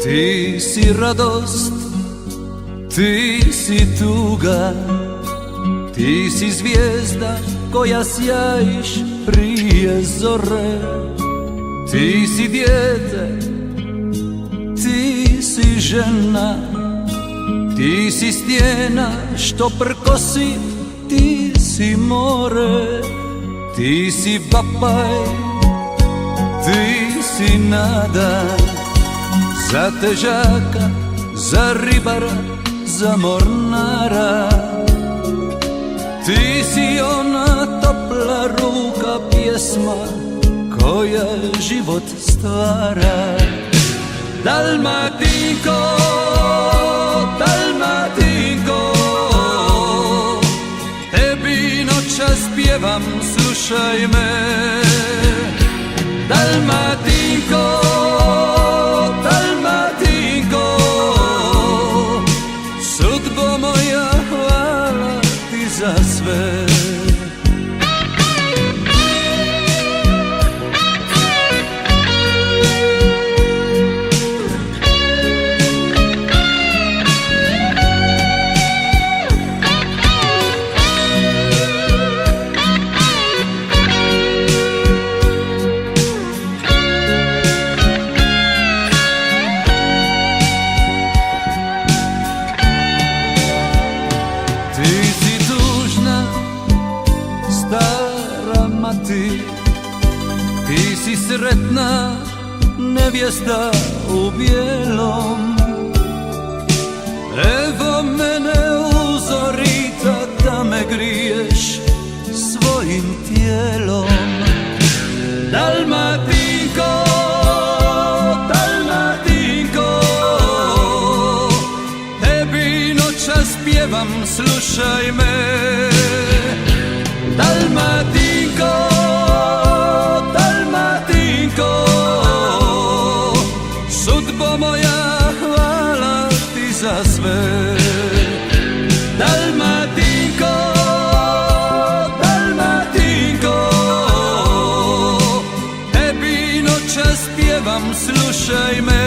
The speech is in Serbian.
Ti si radost, ti si tuga, ti si zvijezda koja sjajiš prije zore. Ti si dijete, ti si žena, ti si stijena što prkosi, ti si more. Ti si vapaj, ti si nada, za težaka, za ribara, za mornara. Ti si ona topla ruka, pjesma koja život stvara. Dalmatinko, Dalmatinko, tebi noćas pjevam, slušaj me. Dalmatinko, Dalmatinko, sudbo moja, hvala ti za sve. Ti si tužna, stara mati, ti si sretna, nevjesta u bijelom. Evo mene uzorita da me griješ svojim tijelom. Dalmatinko, Dalmatinko, tebi noćas pjevam, slušaj me. Dalmatinko, Dalmatinko, sudbo moja, hvala ti za sve. Dalmatinko, Dalmatinko, tebi noćas pjevam, slušaj me.